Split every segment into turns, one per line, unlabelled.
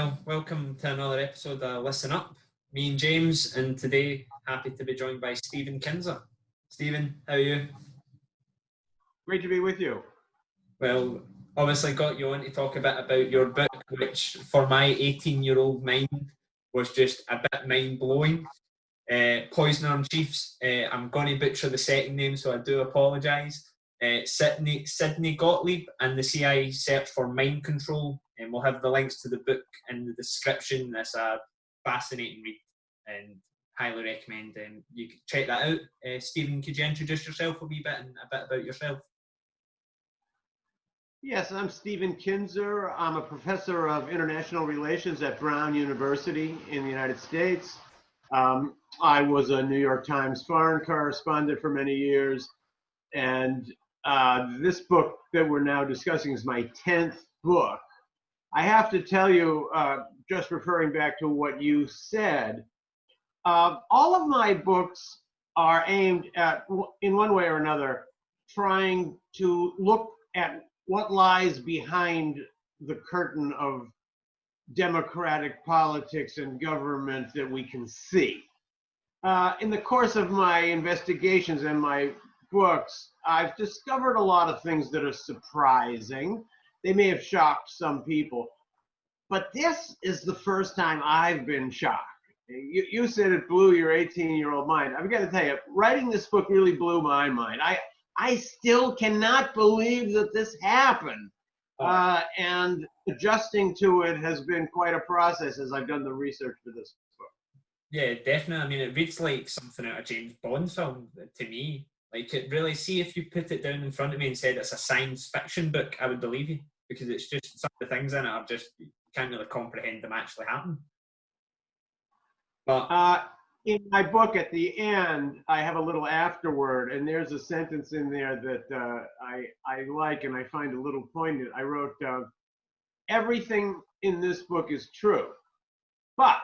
well, welcome to another episode of Listen Up. Me and James, and today happy to be joined by Stephen Kinzer. Stephen, how are you?
Great to be with you.
Well, obviously got you on to talk a bit about your book, which for my 18-year-old mind was just a bit mind-blowing. Poisoner in Chiefs. I'm going to butcher the second name, so I do apologise. Sidney Gottlieb and the CIA Search for Mind Control. And we'll have the links to the book in the description. It's a fascinating read and highly recommend you can check that out. Stephen, could you introduce yourself a wee bit and a bit about yourself?
Yes, I'm Stephen Kinzer. I'm a professor of international relations at Brown University in the United States. I was a New York Times foreign correspondent for many years, and this book that we're now discussing is my 10th book. I have to tell you, just referring back to what you said, all of my books are aimed at, in one way or another, trying to look at what lies behind the curtain of democratic politics and government that we can see. In the course of my investigations and my books, I've discovered a lot of things that are surprising. They may have shocked some people, but this is the first time I've been shocked. You said it blew your 18-year-old mind. I've got to tell you, writing this book really blew my mind. I still cannot believe that this happened. And adjusting to it has been quite a process as I've done the research for this book.
Yeah, definitely. I mean, it reads like something out of a James Bond film to me. Like, it really, see if you put it down in front of me and said it's a science fiction book, I would believe you, because it's just some of the things in it are just, you can't really comprehend them actually happen. But
in my book, at the end, I have a little afterword, and there's a sentence in there that I like and I find a little poignant. I wrote, everything in this book is true, but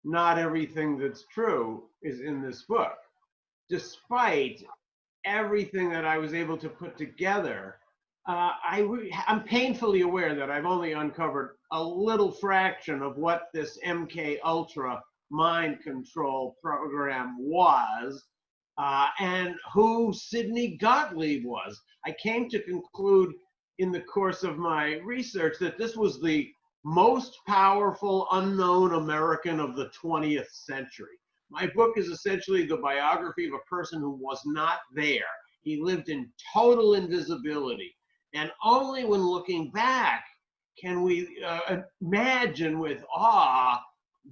not everything that's true is in this book. Despite everything that I was able to put together, I'm painfully aware that I've only uncovered a little fraction of what this MK Ultra mind control program was, and who Sidney Gottlieb was. I came to conclude in the course of my research that this was the most powerful unknown American of the 20th century. My book is essentially the biography of a person who was not there. He lived in total invisibility. And only when looking back can we imagine with awe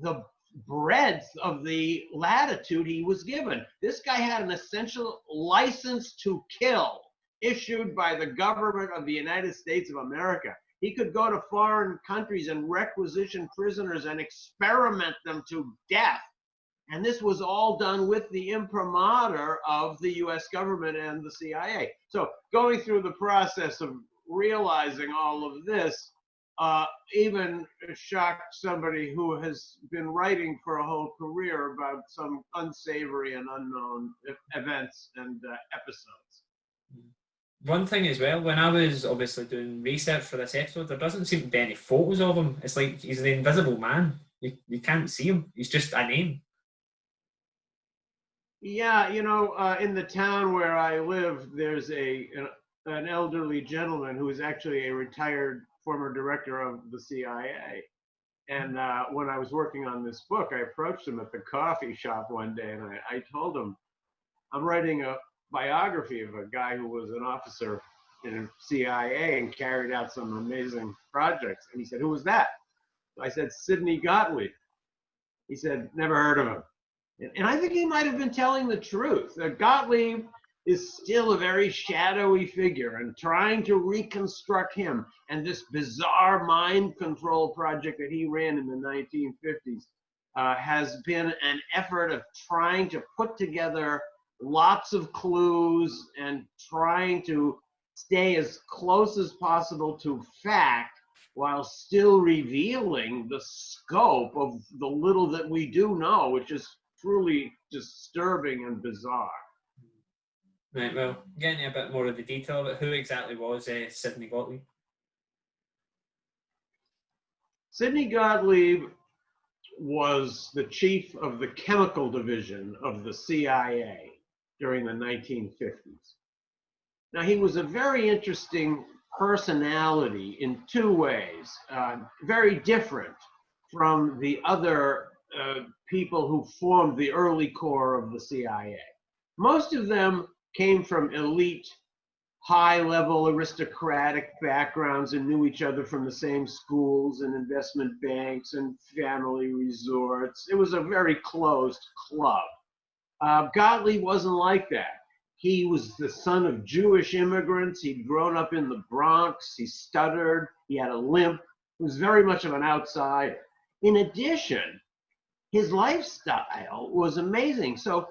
the breadth of the latitude he was given. This guy had an essential license to kill issued by the government of the United States of America. He could go to foreign countries and requisition prisoners and experiment them to death. And this was all done with the imprimatur of the US government and the CIA. So going through the process of realizing all of this, even shocked somebody who has been writing for a whole career about some unsavory and unknown events and episodes.
one thing as well, when I was obviously doing research for this episode, there doesn't seem to be any photos of him. It's like he's the invisible man. You can't see him. He's just a name.
Yeah, you know, in the town where I live, there's an elderly gentleman who is actually a retired former director of the CIA. And when I was working on this book, I approached him at the coffee shop one day, and I told him, I'm writing a biography of a guy who was an officer in CIA and carried out some amazing projects. And he said, who was that? I said, Sidney Gottlieb. He said, never heard of him. And I think he might have been telling the truth. Gottlieb is still a very shadowy figure, and trying to reconstruct him and this bizarre mind control project that he ran in the 1950s has been an effort of trying to put together lots of clues and trying to stay as close as possible to fact while still revealing the scope of the little that we do know, which is truly disturbing and bizarre.
Right, well, getting a bit more of the detail about who exactly was Sidney Gottlieb.
Sidney Gottlieb was the chief of the chemical division of the CIA during the 1950s. Now, he was a very interesting personality in two ways, very different from the other people who formed the early core of the CIA. Most of them came from elite, high-level aristocratic backgrounds and knew each other from the same schools and investment banks and family resorts. It was a very closed club. Gottlieb wasn't like that. He was the son of Jewish immigrants. He'd grown up in the Bronx. He stuttered. He had a limp. He was very much of an outsider. In addition, his lifestyle was amazing. So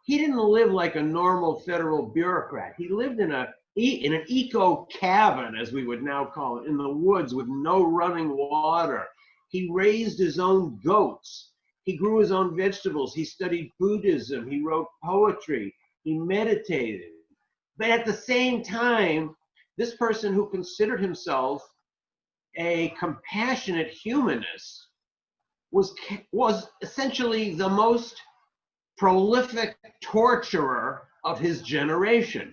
he didn't live like a normal federal bureaucrat. He lived in an eco cabin, as we would now call it, in the woods with no running water. He raised his own goats. He grew his own vegetables. He studied Buddhism. He wrote poetry. He meditated. But at the same time, this person who considered himself a compassionate humanist was essentially the most prolific torturer of his generation.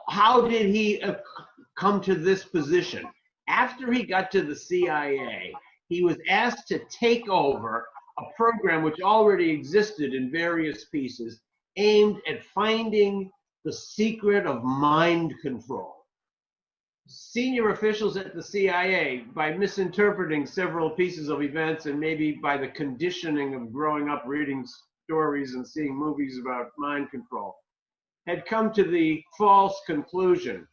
How did he come to this position? After he got to the CIA, he was asked to take over a program which already existed in various pieces, aimed at finding the secret of mind control. Senior officials at the CIA, by misinterpreting several pieces of events and maybe by the conditioning of growing up reading stories and seeing movies about mind control, had come to the false conclusion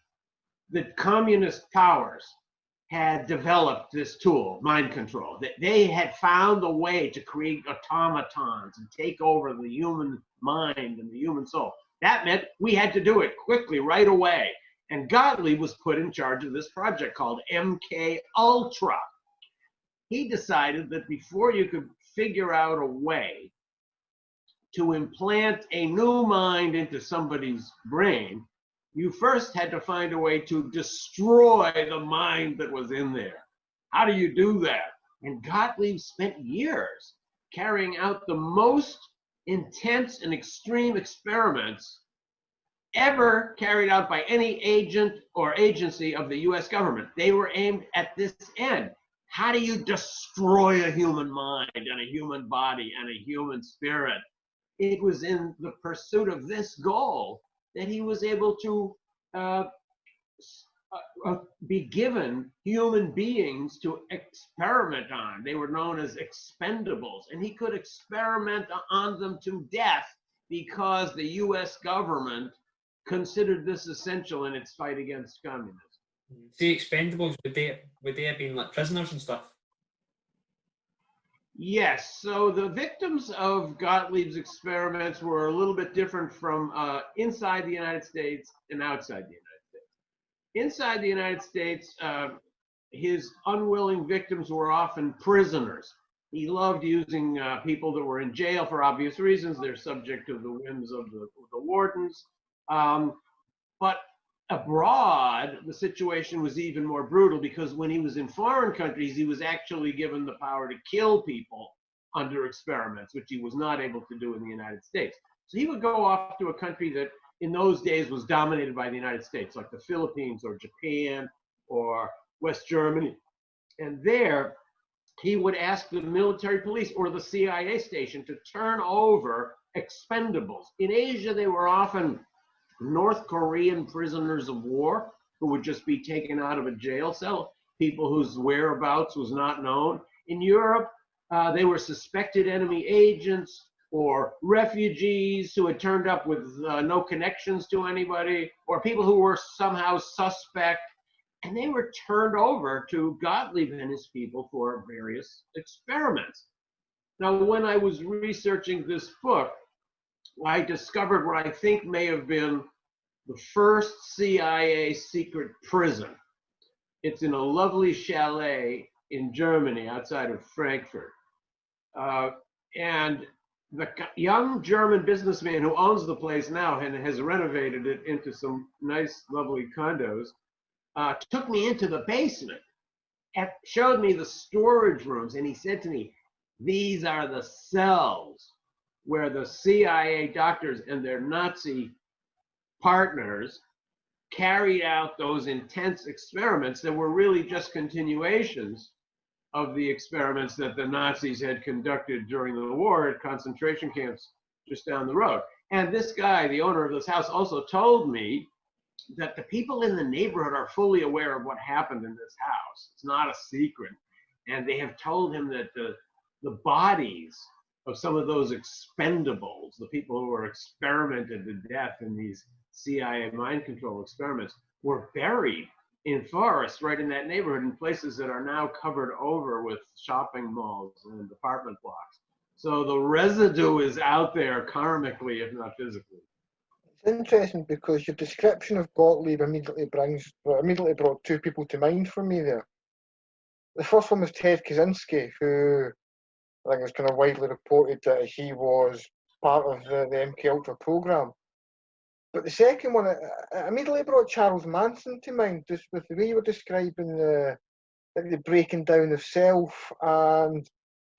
that communist powers had developed this tool, mind control, that they had found a way to create automatons and take over the human mind and the human soul. That meant we had to do it quickly, right away. And Gottlieb was put in charge of this project called MK Ultra. He decided that before you could figure out a way to implant a new mind into somebody's brain, you first had to find a way to destroy the mind that was in there. How do you do that? And Gottlieb spent years carrying out the most intense and extreme experiments ever carried out by any agent or agency of the US government. They were aimed at this end. How do you destroy a human mind and a human body and a human spirit? It was in the pursuit of this goal that he was able to be given human beings to experiment on. They were known as expendables, and he could experiment on them to death because the US government considered this essential in its fight against communism.
The expendables, would they have been like prisoners and stuff?
Yes, so the victims of Gottlieb's experiments were a little bit different from inside the United States and outside the United States. Inside the United States, his unwilling victims were often prisoners. He loved using people that were in jail for obvious reasons. They're subject to the whims of the wardens. But abroad, the situation was even more brutal because when he was in foreign countries, he was actually given the power to kill people under experiments, which he was not able to do in the United States. So he would go off to a country that in those days was dominated by the United States, like the Philippines or Japan or West Germany. And there, he would ask the military police or the CIA station to turn over expendables. In Asia, they were often North Korean prisoners of war who would just be taken out of a jail cell, people whose whereabouts was not known. In Europe, they were suspected enemy agents or refugees who had turned up with no connections to anybody, or people who were somehow suspect, and they were turned over to Gottlieb and his people for various experiments. Now, when I was researching this book, I discovered what I think may have been the first CIA secret prison. It's in a lovely chalet in Germany outside of Frankfurt. And the young German businessman who owns the place now and has renovated it into some nice, lovely condos, took me into the basement. showed me the storage rooms, and he said to me, these are the cells where the CIA doctors and their Nazi partners carried out those intense experiments that were really just continuations of the experiments that the Nazis had conducted during the war at concentration camps just down the road. And this guy, the owner of this house, also told me that the people in the neighborhood are fully aware of what happened in this house. It's not a secret. And they have told him that the bodies of some of those expendables, the people who were experimented to death in these CIA mind control experiments, were buried in forests right in that neighborhood, in places that are now covered over with shopping malls and apartment blocks. So the residue is out there karmically, if not physically.
It's interesting because your description of Gottlieb immediately brought two people to mind for me there. The first one was Ted Kaczynski, who I think was kind of widely reported that he was part of the MK Ultra program. But the second one, it immediately brought Charles Manson to mind, just with the way you were describing the breaking down of self and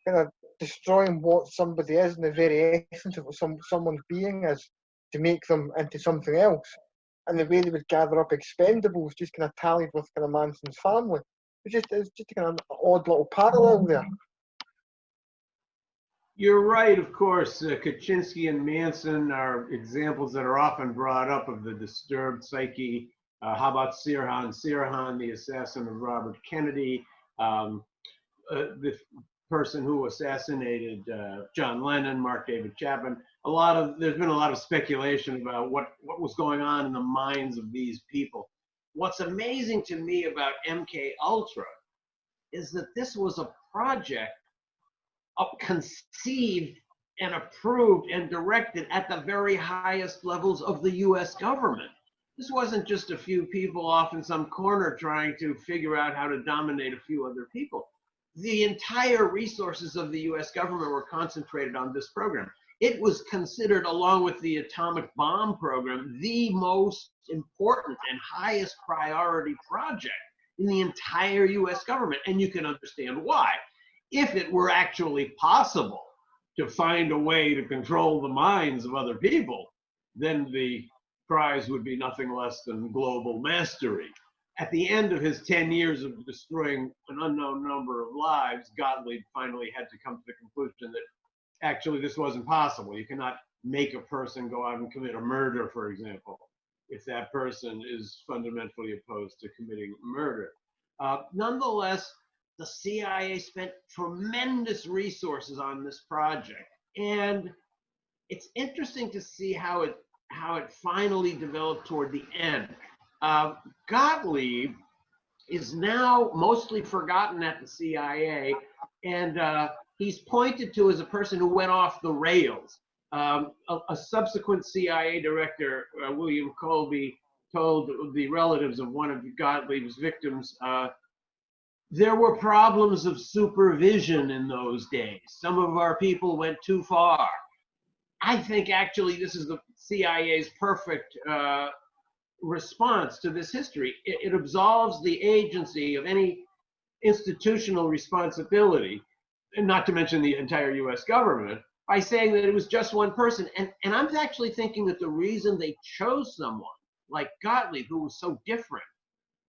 kind of destroying what somebody is and the very essence of what someone's being is to make them into something else. And the way they would gather up expendables just kind of tallied with kind of Manson's family. It's just a kind of odd little parallel there.
You're right, of course. Kaczynski and Manson are examples that are often brought up of the disturbed psyche. How about Sirhan? Sirhan, the assassin of Robert Kennedy, the person who assassinated John Lennon, Mark David Chapman. There's been a lot of speculation about what was going on in the minds of these people. What's amazing to me about MK Ultra is that this was a project conceived and approved and directed at the very highest levels of the US government. This wasn't just a few people off in some corner trying to figure out how to dominate a few other people. The entire resources of the US government were concentrated on this program. It was considered, along with the atomic bomb program, the most important and highest priority project in the entire US government. And you can understand why. If it were actually possible to find a way to control the minds of other people, then the prize would be nothing less than global mastery. At the end of his 10 years of destroying an unknown number of lives, Gottlieb finally had to come to the conclusion that actually this wasn't possible. You cannot make a person go out and commit a murder, for example, if that person is fundamentally opposed to committing murder. Nonetheless, the CIA spent tremendous resources on this project, and it's interesting to see how it finally developed toward the end. Gottlieb is now mostly forgotten at the CIA, and he's pointed to as a person who went off the rails. A subsequent CIA director, William Colby, told the relatives of one of Gottlieb's victims, there were problems of supervision in those days. Some of our people went too far. I think actually this is the CIA's perfect response to this history. It absolves the agency of any institutional responsibility, and not to mention the entire US government, by saying that it was just one person. And I'm actually thinking that the reason they chose someone like Gottlieb, who was so different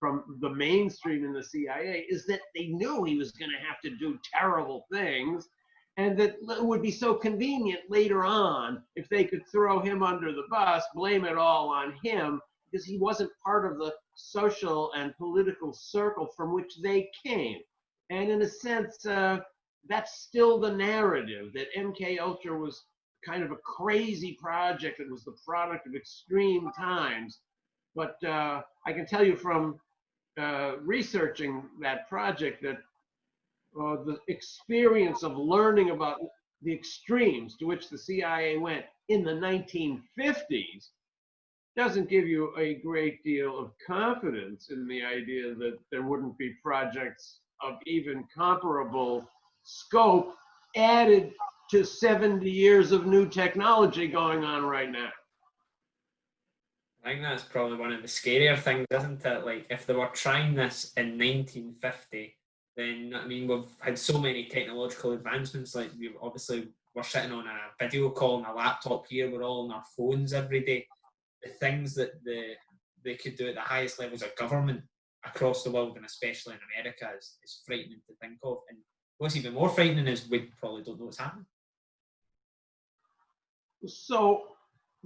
from the mainstream in the CIA, is that they knew he was going to have to do terrible things, and that it would be so convenient later on if they could throw him under the bus, blame it all on him, because he wasn't part of the social and political circle from which they came. And in a sense, that's still the narrative, that MK Ultra was kind of a crazy project that was the product of extreme times. But I can tell you from researching that project that the experience of learning about the extremes to which the CIA went in the 1950s doesn't give you a great deal of confidence in the idea that there wouldn't be projects of even comparable scope added to 70 years of new technology going on right now.
I think that's probably one of the scarier things, isn't it? Like, if they were trying this in 1950, then I mean we've had so many technological advancements. Like we're sitting on a video call on a laptop here. We're all on our phones every day. The things that they could do at the highest levels of government across the world, and especially in America, is frightening to think of. And what's even more frightening is we probably don't know what's happening.
So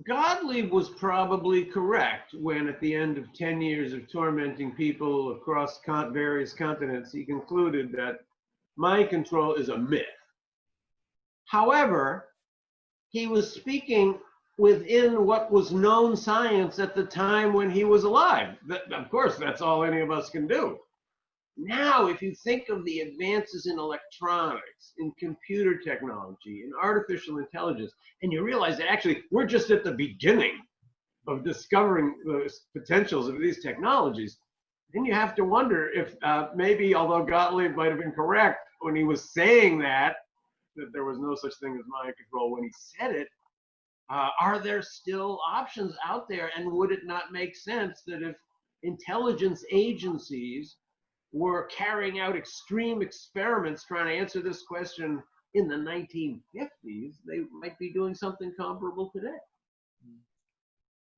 Gottlieb was probably correct when, at the end of 10 years of tormenting people across various continents, he concluded that mind control is a myth. However, he was speaking within what was known science at the time when he was alive. Of course, that's all any of us can do. Now, if you think of the advances in electronics, in computer technology, in artificial intelligence, and you realize that actually we're just at the beginning of discovering the potentials of these technologies, then you have to wonder if maybe, although Gottlieb might have been correct when he was saying that there was no such thing as mind control when he said it, are there still options out there? And would it not make sense that if intelligence agencies were carrying out extreme experiments trying to answer this question in the 1950s, they might be doing something comparable today?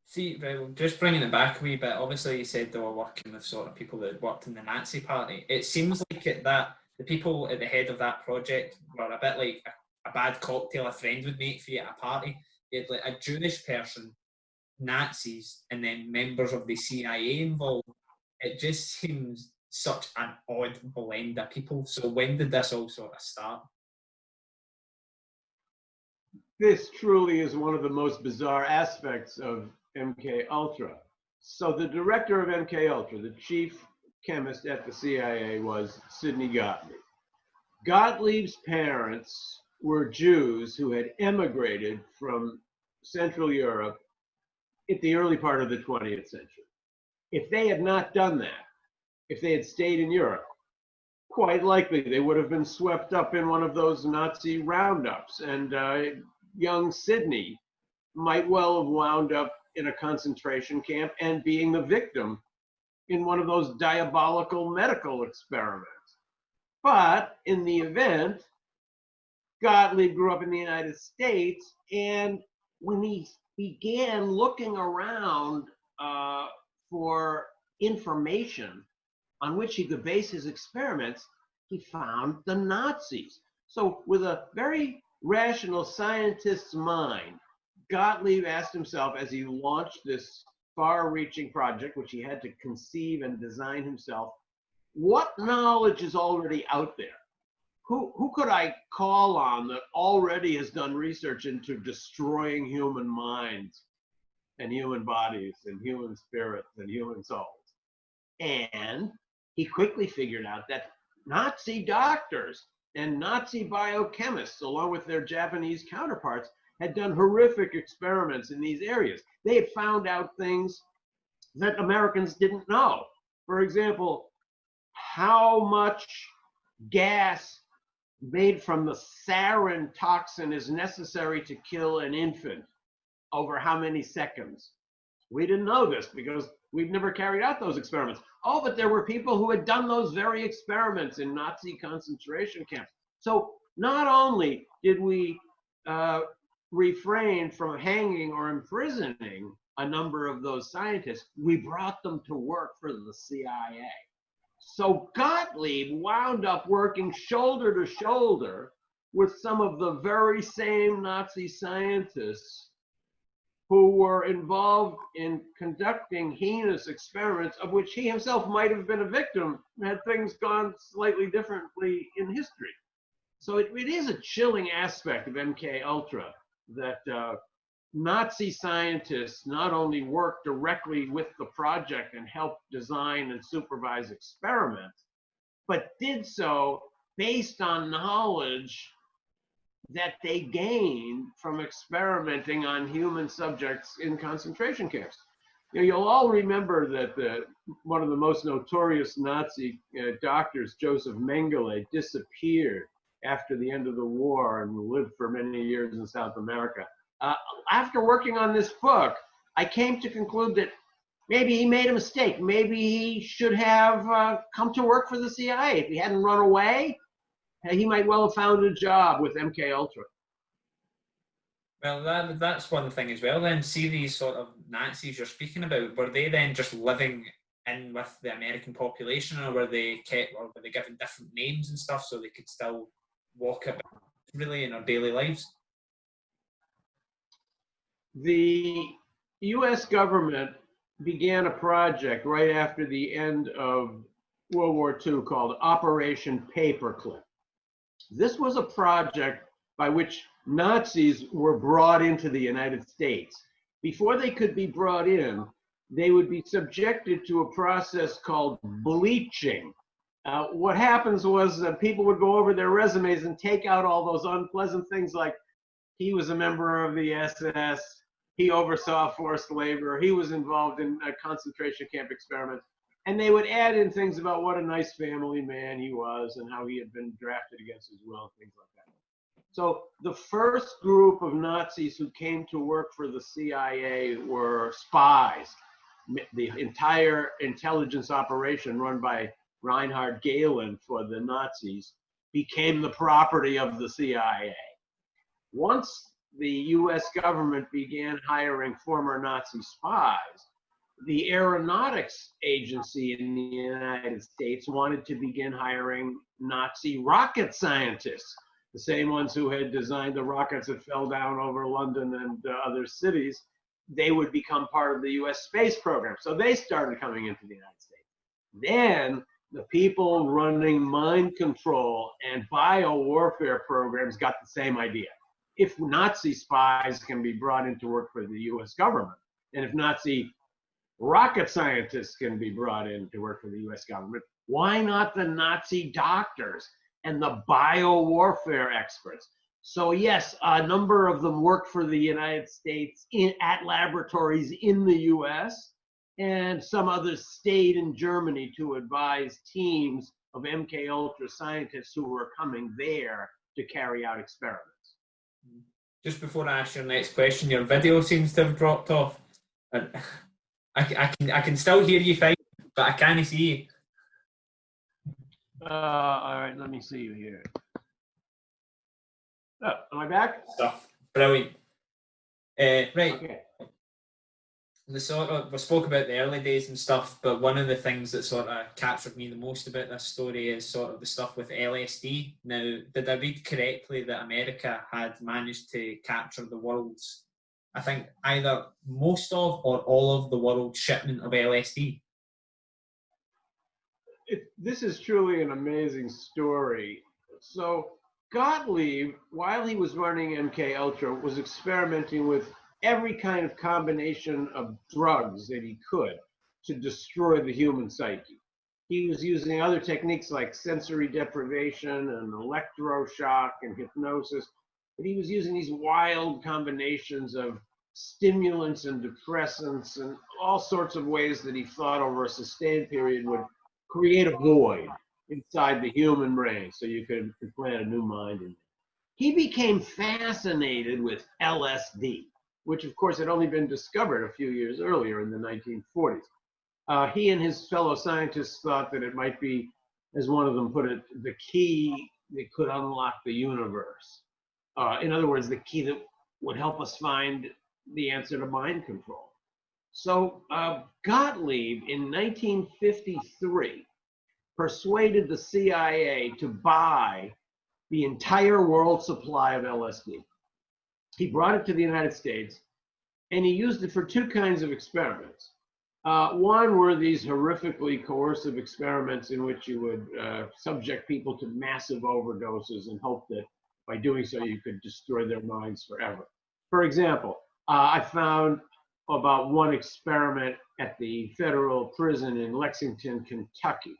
See, just bringing it back a wee bit, obviously you said they were working with sort of people that had worked in the Nazi party. It seems like the people at the head of that project were a bit like a bad cocktail a friend would make for you at a party. You had like a Jewish person, Nazis, and then members of the CIA involved. It just seems such an odd blend of people. So when did this all sort of start?
This truly is one of the most bizarre aspects of MK Ultra. So the director of MK Ultra, the chief chemist at the CIA, was Sidney Gottlieb. Gottlieb's parents were Jews who had emigrated from Central Europe at the early part of the 20th century. If they had not done that, if they had stayed in Europe, quite likely they would have been swept up in one of those Nazi roundups, and young Sidney might well have wound up in a concentration camp and being the victim in one of those diabolical medical experiments. But in the event, Gottlieb grew up in the United States, and when he began looking around for information on which he could base his experiments, he found the Nazis. So with a very rational scientist's mind, Gottlieb asked himself, as he launched this far-reaching project, which he had to conceive and design himself, what knowledge is already out there? Who could I call on that already has done research into destroying human minds and human bodies and human spirits and human souls? And he quickly figured out that Nazi doctors and Nazi biochemists, along with their Japanese counterparts, had done horrific experiments in these areas. They had found out things that Americans didn't know. For example, how much gas made from the sarin toxin is necessary to kill an infant over how many seconds? We didn't know this because we'd never carried out those experiments. Oh, but there were people who had done those very experiments in Nazi concentration camps. So not only did we refrain from hanging or imprisoning a number of those scientists, we brought them to work for the CIA. So Gottlieb wound up working shoulder to shoulder with some of the very same Nazi scientists who were involved in conducting heinous experiments of which he himself might have been a victim had things gone slightly differently in history. So it is a chilling aspect of MK Ultra that Nazi scientists not only worked directly with the project and helped design and supervise experiments, but did so based on knowledge that they gained from experimenting on human subjects in concentration camps. You know, you'll all remember that one of the most notorious Nazi doctors, Joseph Mengele, disappeared after the end of the war and lived for many years in South America. After working on this book, I came to conclude that maybe he made a mistake. Maybe he should have come to work for the CIA. If he hadn't run away, he might well have found a job with MK Ultra.
Well, that's one thing as well. Then, see these sort of Nazis you're speaking about, were they then just living in with the American population, or were they given different names and stuff so they could still walk about really in our daily lives?
The U.S. government began a project right after the end of World War II called Operation Paperclip. This was a project by which Nazis were brought into the United States. Before they could be brought in, they would be subjected to a process called bleaching. What happens was that people would go over their resumes and take out all those unpleasant things like he was a member of the SS, he oversaw forced labor, he was involved in a concentration camp experiment. And they would add in things about what a nice family man he was and how he had been drafted against his will and things like that. So the first group of Nazis who came to work for the CIA were spies. The entire intelligence operation run by Reinhard Gehlen for the Nazis became the property of the CIA. Once the US government began hiring former Nazi spies, the Aeronautics Agency in the United States wanted to begin hiring Nazi rocket scientists, the same ones who had designed the rockets that fell down over London and other cities. They would become part of the US space program. So they started coming into the United States. Then the people running mind control and biowarfare programs got the same idea. If Nazi spies can be brought in to work for the US government, and if Nazi rocket scientists can be brought in to work for the US government, why not the Nazi doctors and the biowarfare experts? So yes, a number of them worked for the United States at laboratories in the US, and some others stayed in Germany to advise teams of MK Ultra scientists who were coming there to carry out experiments.
Just before I ask your next question, your video seems to have dropped off. I can still hear you fine, but I can't see you.
All right, let me see you here. Oh, am I back?
Stuff. Brilliant. Right.
Okay.
We spoke about the early days and stuff, but one of the things that sort of captured me the most about this story is sort of the stuff with LSD. Now, did I read correctly that America had managed to capture the world's, I think, either most of or all of the world's shipment of LSD?
This is truly an amazing story. So Gottlieb, while he was running MK Ultra, was experimenting with every kind of combination of drugs that he could to destroy the human psyche. He was using other techniques like sensory deprivation and electroshock and hypnosis, but he was using these wild combinations of stimulants and depressants and all sorts of ways that he thought over a sustained period would create a void inside the human brain so you could plant a new mind in it. He became fascinated with LSD, which of course had only been discovered a few years earlier in the 1940s. He and his fellow scientists thought that it might be, as one of them put it, the key that could unlock the universe. In other words, the key that would help us find the answer to mind control. So Gottlieb in 1953 persuaded the CIA to buy the entire world supply of LSD. He brought it to the United States and he used it for two kinds of experiments. One were these horrifically coercive experiments in which you would subject people to massive overdoses and hope that by doing so you could destroy their minds forever. For example, I found about one experiment at the federal prison in Lexington, Kentucky.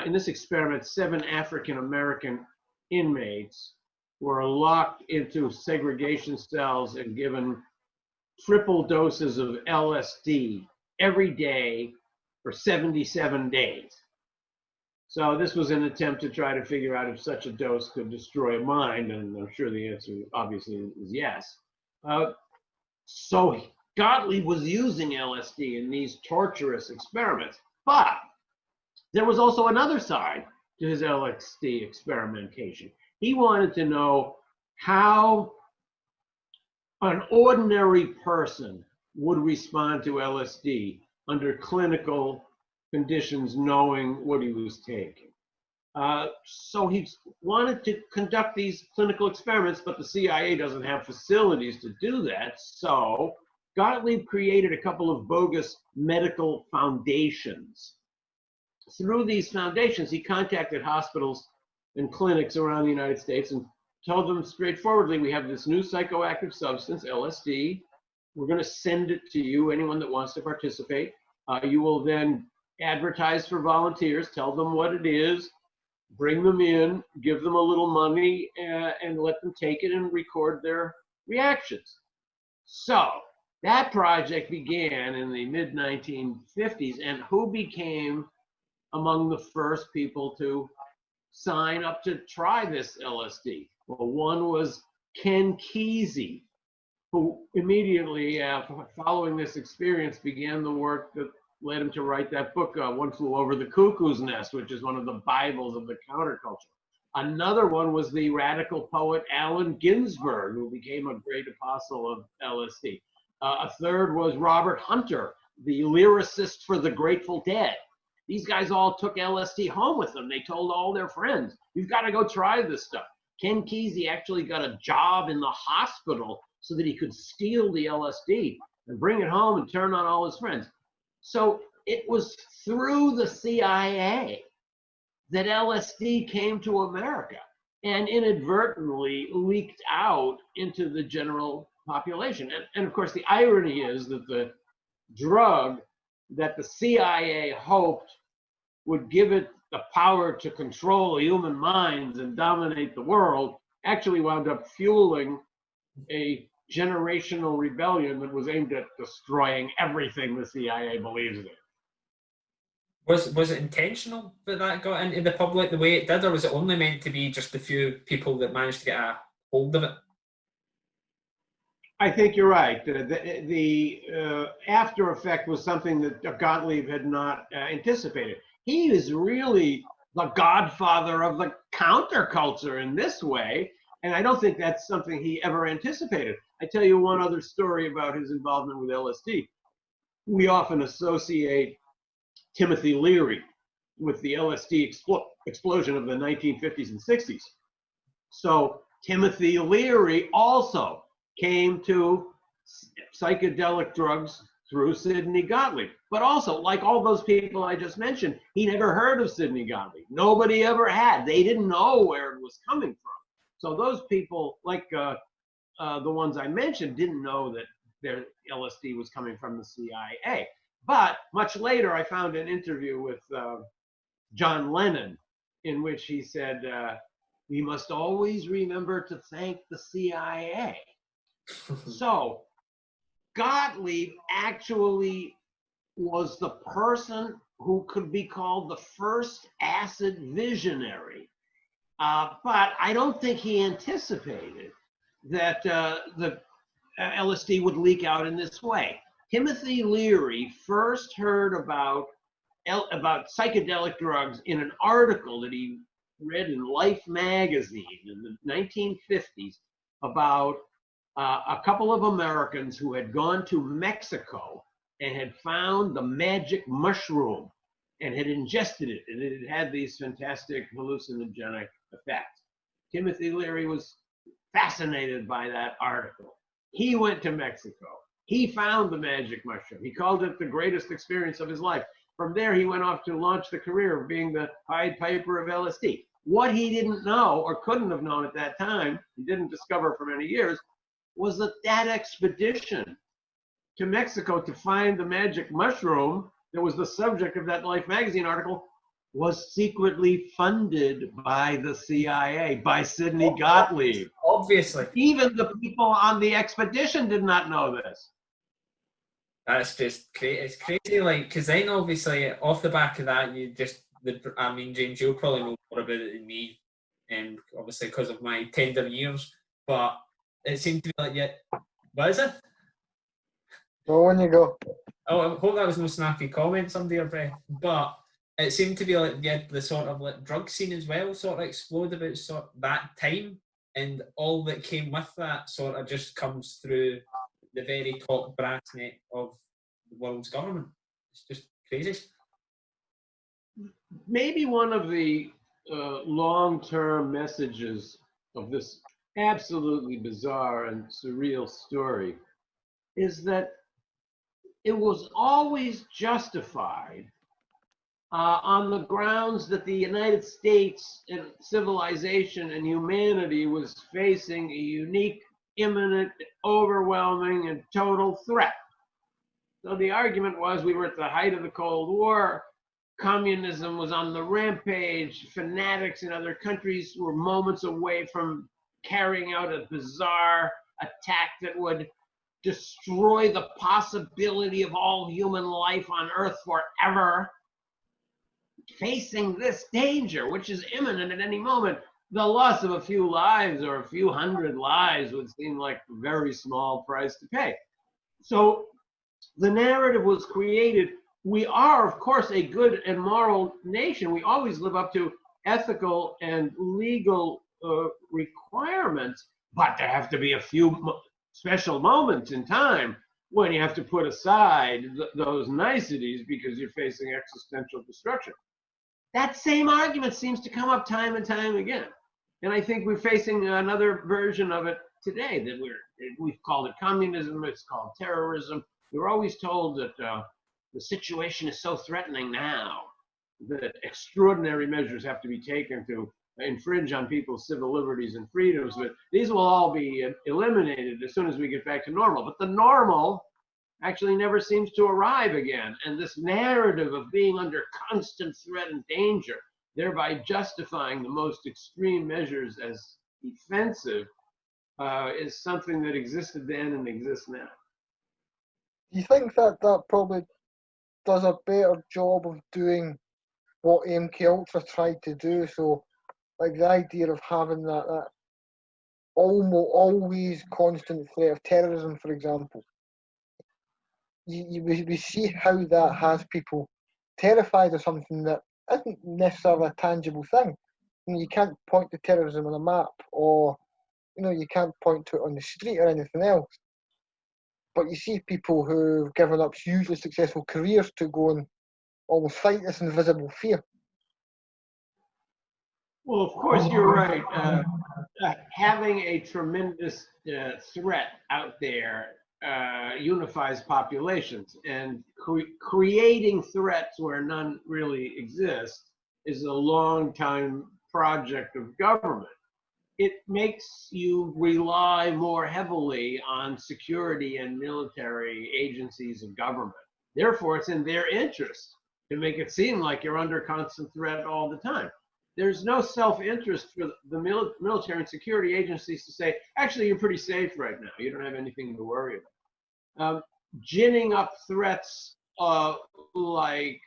In this experiment, 7 African-American inmates were locked into segregation cells and given triple doses of LSD every day for 77 days. So this was an attempt to try to figure out if such a dose could destroy a mind, and I'm sure the answer obviously is yes. So Gottlieb was using LSD in these torturous experiments. But there was also another side to his LSD experimentation. He wanted to know how an ordinary person would respond to LSD under clinical conditions, knowing what he was taking. So he wanted to conduct these clinical experiments, but the CIA doesn't have facilities to do that. So Gottlieb created a couple of bogus medical foundations. Through these foundations, he contacted hospitals and clinics around the United States and told them straightforwardly, we have this new psychoactive substance, LSD. We're going to send it to you, anyone that wants to participate. You will then advertise for volunteers, tell them what it is, bring them in, give them a little money, and let them take it and record their reactions. So that project began in the mid-1950s, and who became among the first people to sign up to try this LSD? Well, one was Ken Kesey, who immediately following this experience began the work that led him to write that book, One Flew Over the Cuckoo's Nest, which is one of the Bibles of the counterculture. Another one was the radical poet Allen Ginsberg, who became a great apostle of LSD. A third was Robert Hunter, the lyricist for the Grateful Dead. These guys all took LSD home with them. They told all their friends, you've got to go try this stuff. Ken Kesey actually got a job in the hospital so that he could steal the LSD and bring it home and turn on all his friends. So it was through the CIA that LSD came to America and inadvertently leaked out into the general population. And of course, the irony is that the drug that the CIA hoped would give it the power to control human minds and dominate the world actually wound up fueling a generational rebellion that was aimed at destroying everything the CIA believes in.
Was it intentional that got into the public the way it did, or was it only meant to be just a few people that managed to get a hold of it?
I think you're right. The after effect was something that Gottlieb had not anticipated. He is really the godfather of the counterculture in this way, and I don't think that's something he ever anticipated. I tell you one other story about his involvement with LSD. We often associate Timothy Leary with the LSD explosion of the 1950s and 60s. So Timothy Leary also came to psychedelic drugs through Sidney Gottlieb. But also, like all those people I just mentioned, he never heard of Sidney Gottlieb. Nobody ever had. They didn't know where it was coming from. So those people, like the ones I mentioned, didn't know that their LSD was coming from the CIA. But much later, I found an interview with John Lennon in which he said, we must always remember to thank the CIA. So Gottlieb actually was the person who could be called the first acid visionary. But I don't think he anticipated that the LSD would leak out in this way. Timothy Leary first heard about psychedelic drugs in an article that he read in Life magazine in the 1950s about a couple of Americans who had gone to Mexico and had found the magic mushroom and had ingested it, and it had these fantastic hallucinogenic effects. Timothy Leary was fascinated by that article. He went to Mexico. He found the magic mushroom. He called it the greatest experience of his life. From there, he went off to launch the career of being the Pied Piper of LSD. What he didn't know, or couldn't have known at that time, he didn't discover for many years, was that that expedition to Mexico to find the magic mushroom that was the subject of that Life magazine article was secretly funded by the CIA, by Sidney Gottlieb.
Obviously.
Even the people on the expedition did not know this.
That's just crazy. It's crazy, like, because then obviously off the back of that, I mean, James, you'll probably know more about it than me, and obviously because of my tender years, but it seemed to be like, yeah, what is it?
Well, on you go.
Oh, I hope that was no snappy comments under your breath. But it seemed to be like the sort of like drug scene as well sort of exploded about that time, and all that came with that sort of just comes through the very top brass neck of the world's government. It's just crazy.
Maybe one of the long-term messages of this absolutely bizarre and surreal story is that it was always justified on the grounds that the United States and civilization and humanity was facing a unique, imminent, overwhelming, and total threat. So the argument was we were at the height of the Cold War, communism was on the rampage, fanatics in other countries were moments away from carrying out a bizarre attack that would destroy the possibility of all human life on Earth forever. Facing this danger, which is imminent at any moment, the loss of a few lives or a few hundred lives would seem like a very small price to pay. So the narrative was created. We are, of course, a good and moral nation. We always live up to ethical and legal requirements, but there have to be a few special moments in time when you have to put aside those niceties because you're facing existential destruction. That same argument seems to come up time and time again. And I think we're facing another version of it today that we've called it communism, it's called terrorism. We're always told that the situation is so threatening now that extraordinary measures have to be taken to infringe on people's civil liberties and freedoms, but these will all be eliminated as soon as we get back to normal. But the normal actually never seems to arrive again. And this narrative of being under constant threat and danger, thereby justifying the most extreme measures as defensive, is something that existed then and exists now.
Do you think that that probably does a better job of doing what MK Ultra tried to do? So, like the idea of having that almost always constant threat of terrorism, for example. We see how that has people terrified of something that isn't necessarily a tangible thing. You can't point to terrorism on a map, or you can't point to it on the street or anything else. But you see people who've given up hugely successful careers to go and almost fight this invisible fear.
Well, of course, you're right. Having a tremendous threat out there unifies populations, and creating threats where none really exist is a long time project of government. It makes you rely more heavily on security and military agencies of government. Therefore, it's in their interest to make it seem like you're under constant threat all the time. There's no self-interest for the military and security agencies to say, actually, you're pretty safe right now. You don't have anything to worry about. Ginning up threats like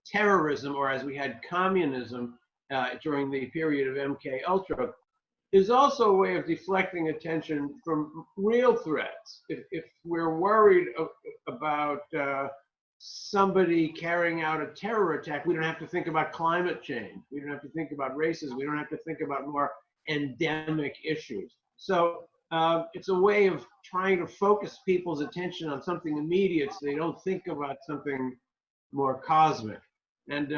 terrorism, or as we had communism during the period of MK Ultra, is also a way of deflecting attention from real threats. If we're worried about somebody carrying out a terror attack, we don't have to think about climate change. We don't have to think about racism. We don't have to think about more endemic issues. So it's a way of trying to focus people's attention on something immediate so they don't think about something more cosmic. And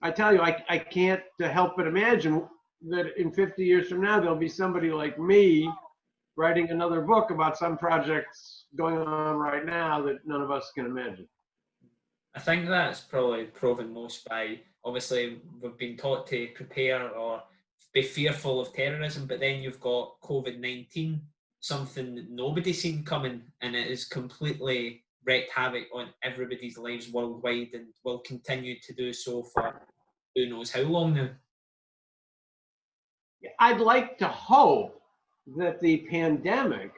I tell you, I can't help but imagine that in 50 years from now, there'll be somebody like me writing another book about some projects going on right now that none of us can imagine.
I think that's probably proven most by, obviously, we've been taught to prepare or be fearful of terrorism, but then you've got COVID-19, something that nobody's seen coming, and it has completely wreaked havoc on everybody's lives worldwide and will continue to do so for who knows how long now.
I'd like to hope that the pandemic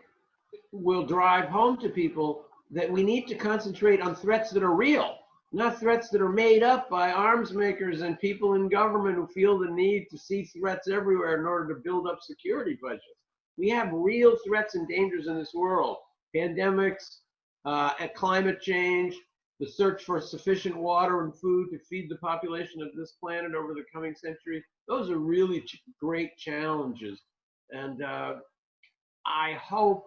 will drive home to people that we need to concentrate on threats that are real, not threats that are made up by arms makers and people in government who feel the need to see threats everywhere in order to build up security budgets. We have real threats and dangers in this world. Pandemics, at climate change, the search for sufficient water and food to feed the population of this planet over the coming centuries. Those are really great challenges. And I hope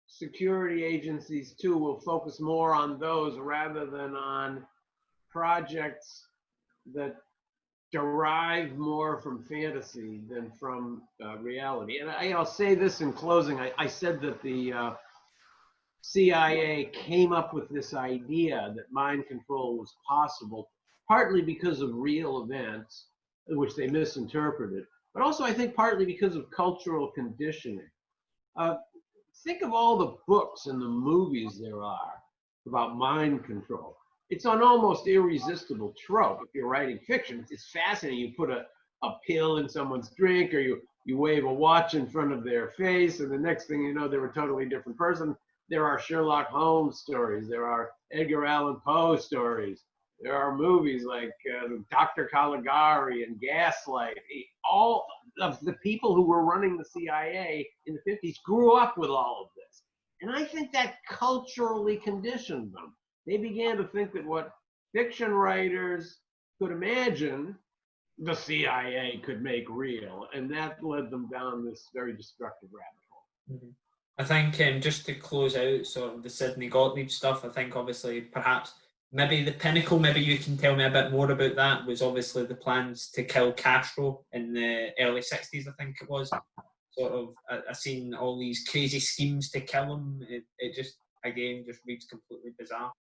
security agencies too will focus more on those rather than on projects that derive more from fantasy than from reality. And I'll say this in closing. I said that the CIA came up with this idea that mind control was possible, partly because of real events, which they misinterpreted, but also I think partly because of cultural conditioning. Think of all the books and the movies there are about mind control. It's an almost irresistible trope. If you're writing fiction, it's fascinating. You put a pill in someone's drink, or you wave a watch in front of their face, and the next thing you know, they're a totally different person. There are Sherlock Holmes stories. There are Edgar Allan Poe stories. There are movies like Dr. Caligari and Gaslight. All of the people who were running the CIA in the 50s grew up with all of this. And I think that culturally conditioned them. They began to think that what fiction writers could imagine, the CIA could make real. And that led them down this very destructive rabbit hole.
Mm-hmm. I think just to close out sort of the Sidney Gottlieb stuff, I think obviously perhaps maybe the pinnacle, maybe you can tell me a bit more about that, was obviously the plans to kill Castro in the early 60s, I think it was. Sort of, I seen all these crazy schemes to kill him. It just, again, just reads completely bizarre.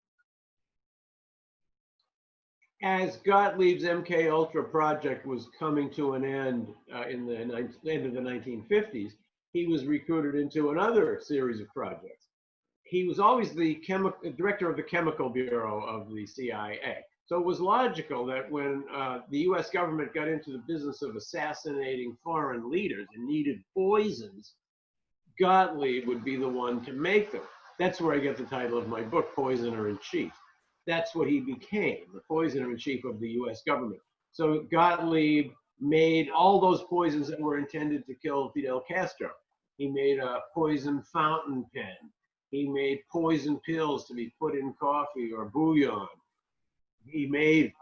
As Gottlieb's MK Ultra project was coming to an end in the end of the 1950s, he was recruited into another series of projects. He was always the director of the Chemical Bureau of the CIA. So it was logical that when the US government got into the business of assassinating foreign leaders and needed poisons, Gottlieb would be the one to make them. That's where I get the title of my book, Poisoner in Chief. That's what he became, the poisoner in chief of the US government. So Gottlieb made all those poisons that were intended to kill Fidel Castro. He made a poison fountain pen. He made poison pills to be put in coffee or bouillon. He made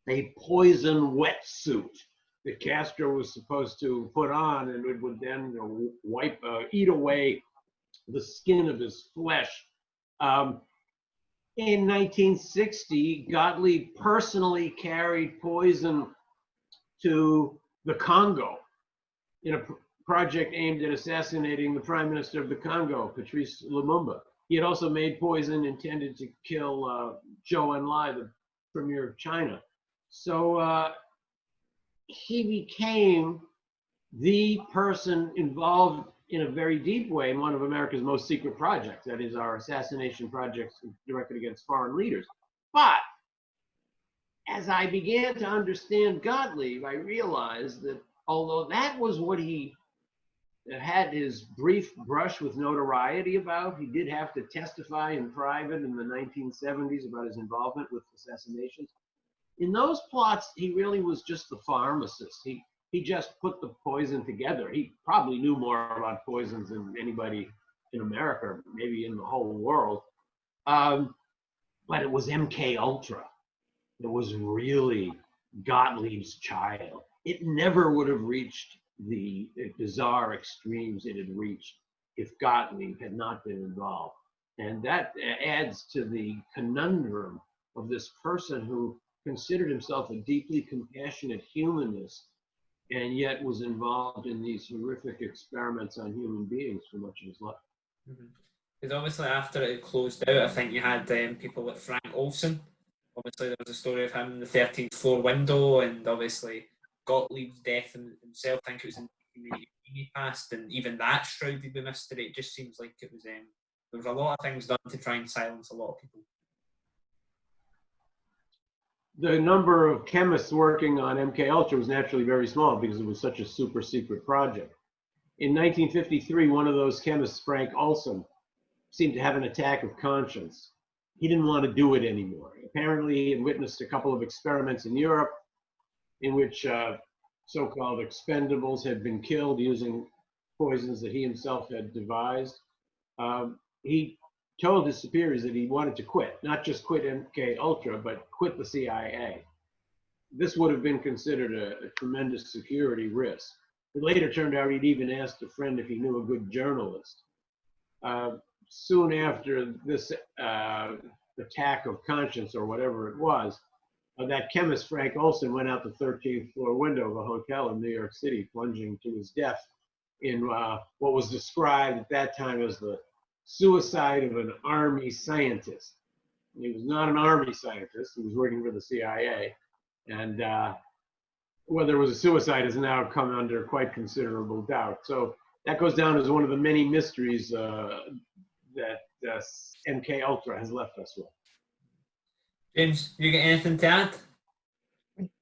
a poison wetsuit that Castro was supposed to put on, and it would then eat away the skin of his flesh. In 1960, Gottlieb personally carried poison to the Congo in a project aimed at assassinating the Prime Minister of the Congo, Patrice Lumumba. He had also made poison intended to kill Zhou Enlai, the premier of China. So he became the person involved in a very deep way in one of America's most secret projects, that is our assassination projects directed against foreign leaders. But as I began to understand Gottlieb, I realized that although that was what he had his brief brush with notoriety about, he did have to testify in private in the 1970s about his involvement with assassinations. In those plots, he really was just the pharmacist. He just put the poison together. He probably knew more about poisons than anybody in America, maybe in the whole world. But it was MK Ultra. It was really Gottlieb's child. It never would have reached the bizarre extremes it had reached if Gottlieb had not been involved. And that adds to the conundrum of this person who considered himself a deeply compassionate humanist and yet was involved in these horrific experiments on human beings for much of his life.
Because obviously after it closed out, I think you had people like Frank Olson. Obviously there was a story of him in the 13th floor window, and obviously Gottlieb's death himself, I think it was in 1980 he passed, and even that shrouded with mystery. It just seems like it was, there was a lot of things done to try and silence a lot of people.
The number of chemists working on MK Ultra was naturally very small because it was such a super secret project. In 1953, one of those chemists, Frank Olson, seemed to have an attack of conscience. He didn't want to do it anymore. Apparently, he had witnessed a couple of experiments in Europe in which so-called expendables had been killed using poisons that he himself had devised. He told his superiors that he wanted to quit, not just quit MK Ultra, but quit the CIA. This would have been considered a tremendous security risk. It later turned out he'd even asked a friend if he knew a good journalist. Soon after this attack of conscience, or whatever it was, that chemist Frank Olson went out the 13th floor window of a hotel in New York City, plunging to his death in what was described at that time as the suicide of an army scientist. He was not an army scientist. He was working for the CIA. And whether it was a suicide has now come under quite considerable doubt. So that goes down as one of the many mysteries that MK Ultra has left us with.
James, you got anything to add?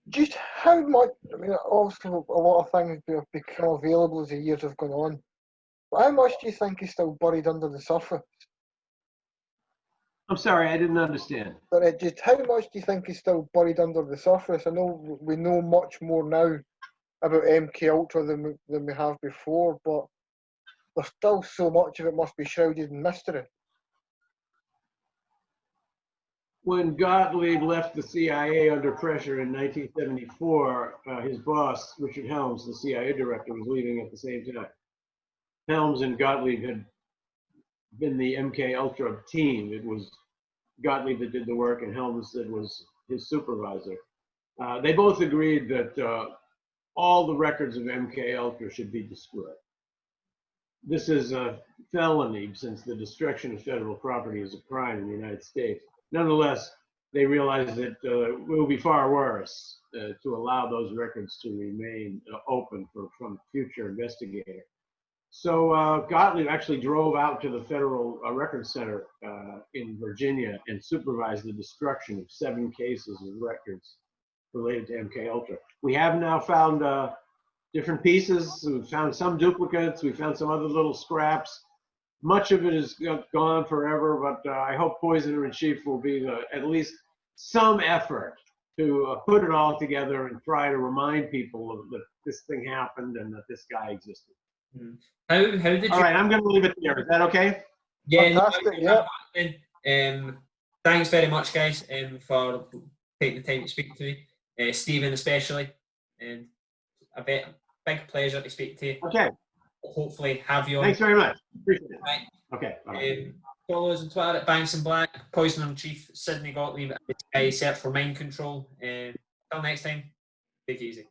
Just how much, I mean, obviously a lot of things have become available as the years have gone on. But how much do you think is still buried under the surface?
I'm sorry, I didn't understand.
But just how much do you think is still buried under the surface? I know we know much more now about MK Ultra than we have before, but there's still so much of it must be shrouded in mystery.
When Gottlieb left the CIA under pressure in 1974, his boss, Richard Helms, the CIA director, was leaving at the same time. Helms and Gottlieb had been the MK Ultra team. It was Gottlieb that did the work, and Helms that was his supervisor. They both agreed that all the records of MK Ultra should be destroyed. This is a felony, since the destruction of federal property is a crime in the United States. Nonetheless, they realized that it will be far worse to allow those records to remain open from future investigator. So Gottlieb actually drove out to the Federal Records Center in Virginia and supervised the destruction of 7 cases of records related to MK Ultra. We have now found different pieces. We've found some duplicates. We found some other little scraps. Much of it is gone forever, but I hope Poisoner in Chief will be at least some effort to put it all together and try to remind people that this thing happened and that this guy existed.
How did you?
All right, I'm going to leave it there. Is that okay?
Yeah,
Fantastic, yeah.
Thanks very much, guys, for taking the time to speak to me. Stephen especially. A big pleasure to speak to you.
Okay.
Hopefully have you on.
Thanks very much. Appreciate it.
Right.
Okay.
Follow us on Twitter at Banks and Black. Poisoner in Chief, Sidney Gottlieb, Search for Mind Control. Till next time, take it easy.